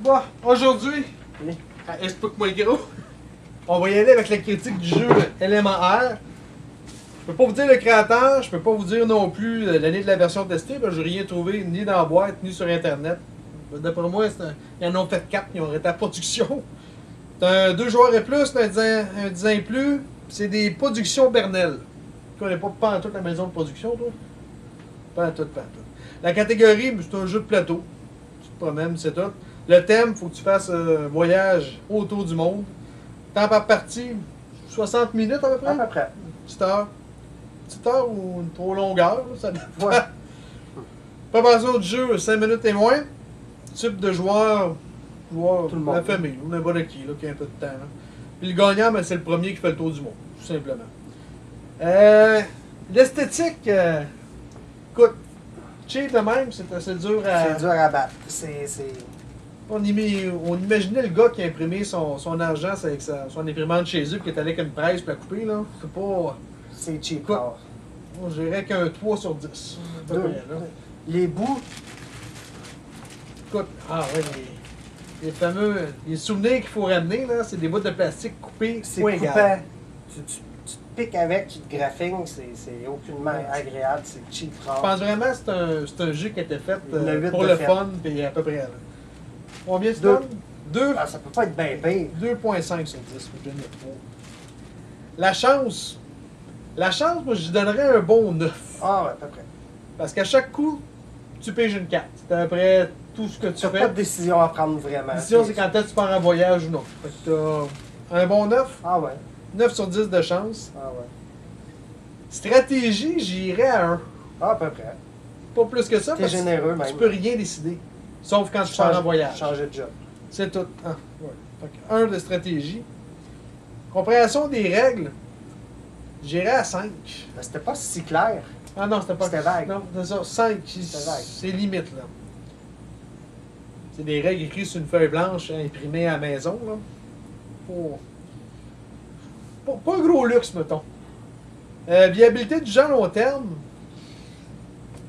Bon, aujourd'hui, Oui. explique-moi gros. On va y aller avec la critique du jeu Element R. Je peux pas vous dire le créateur, je peux pas vous dire non plus l'année de la version testée, parce que j'ai rien trouvé ni dans la boîte, ni sur internet. D'après moi, ils en ont fait 4 qui ont arrêté la production. C'est un 2 joueurs et plus, c'est un design plus. C'est des productions Bernel. Tu connais pas en toute la maison de production, toi? Pas en tout. La catégorie, c'est un jeu de plateau. Tu te promènes, c'est tout. Le thème, faut que tu fasses un voyage autour du monde. Temps par partie, 60 minutes à peu près? À peu près. Petite heure. Petite heure ou une trop longue heure, là, ça dépend. Ouais. Préparation du jeu, 5 minutes et moins. Type de joueur, Tout le monde. la famille, ou n'importe qui, là, qui a un peu de temps. Là. Puis le gagnant, ben, c'est le premier qui fait le tour du monde, tout simplement. L'esthétique, écoute, cheap de même, c'est assez dur à... C'est dur à battre. On imaginait le gars qui a imprimé son argent avec son imprimante chez eux, qui est allé avec une presse pour la couper, là. C'est pas... C'est cheap. Écoute, Alors. moi, je dirais qu'un 3 sur 10. à peu Deux. près, là. Les bouts, Écoute, ouais, les fameux... Les souvenirs qu'il faut ramener, là, c'est des bouts de plastique coupés, c'est point coupant. égal. Tu te piques avec, tu te graphines, c'est aucunement agréable, c'est cheap. Je pense vraiment que c'est un jeu qui a été fait Il y en a huit pour de le fait. fun, puis à peu près, là. Combien tu Deux. donnes? 2. Ah, ça peut pas être bien pire. 2.5 sur 10, je donne 3. La chance, moi, je lui donnerais un bon 9. Ah ouais, à peu près. Parce qu'à chaque coup, tu piges une carte. C'est à peu près tout ce que tu Tu n'as fais. pas de décision à prendre vraiment. La décision, c'est quand est-ce que tu pars en voyage ou non. Fait que t'as un bon 9. Ah ouais. 9 sur 10 de chance. Ah ouais. Stratégie, j'irais à 1. Ah, à peu près. Pas plus que ça, T'es parce que généreux tu même. peux rien décider. Sauf quand tu pars en voyage. Changer de job. C'est tout. Ah, ouais. Fait que 1 de stratégie. Compréhension des règles, j'irais à 5. Mais c'était pas si clair. Ah non, c'était pas... C'était vague. Non, c'est ça. 5, C'était vague. c'est limite, là. C'est des règles écrites sur une feuille blanche, imprimées à la maison, là. Pas un gros luxe, mettons. Viabilité du jeu à long terme,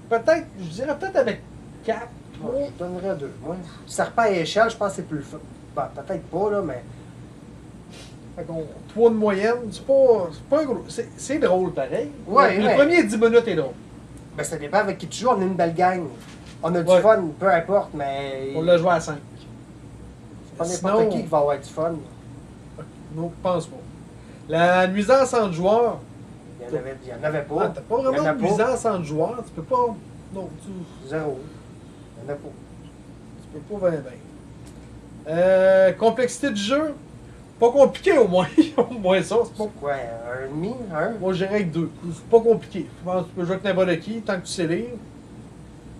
peut-être, je dirais peut-être avec 4. Moi, je donnerais 2. Moi, serpent à échelle, je pense que c'est plus le fun. Bah, peut-être pas, là, mais. Fait qu'on 3 de moyenne, c'est pas un gros... C'est drôle, pareil. Ouais, le ouais. premier 10 minutes est drôle. Ben, ça dépend avec qui tu joues. On est une belle gang. On a du Ouais. fun, peu importe, mais. On l'a joué à 5. C'est pas n'importe qui va avoir du fun. Non, je pense pas. La nuisance entre joueurs, Il y en avait pas. t'as pas Il y en vraiment a de pas. nuisance entre joueurs, tu peux pas... Non, tu Zéro. Il y en a pas. peux pas complexité du jeu, pas compliqué au moins. Au moins ça, c'est pas... C'est quoi, un demi, un? Moi, je dirais avec 2. C'est pas compliqué. Je pense que tu peux jouer avec n'importe qui, tant que tu sais lire.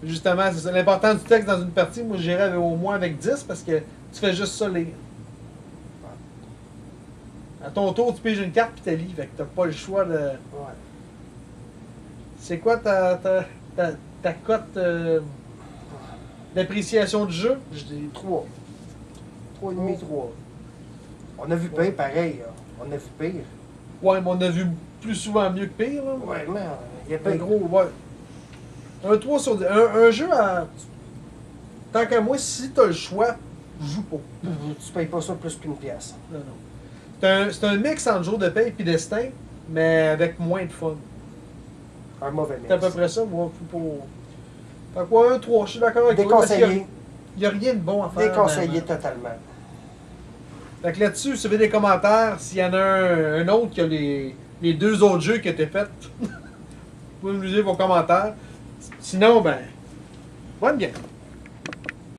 Justement, c'est ça. L'important du texte dans une partie, moi, je dirais au moins avec 10, parce que tu fais juste ça lire. À ton tour, tu piges une carte puis tu lis, fait que t'as pas le choix de... Ouais. C'est quoi ta cote d'appréciation du jeu? Je dis 3. 3,5, 3. On a vu pire, pareil. On a vu pire. Ouais, mais on a vu plus souvent mieux que pire, là. Ouais, mais il y a Un pire. gros, ouais. Un 3 sur 10. Un jeu à... Tant qu'à moi, si t'as le choix, joue pas. Tu payes pas ça plus qu'une pièce. Non, non. C'est un mix entre jour de paye et destin, mais avec moins de fun. Un mauvais mix. C'est à peu près ça, moi. Fait quoi, un 3, je suis d'accord avec toi. parce qu'il Déconseillé. y a rien de bon à faire. Déconseillé vraiment. totalement. Fait que là-dessus, si vous avez des commentaires, s'il y en a un autre qui a les 2 autres jeux qui ont été faits, vous pouvez nous dire vos commentaires. Sinon, ben, bonne game.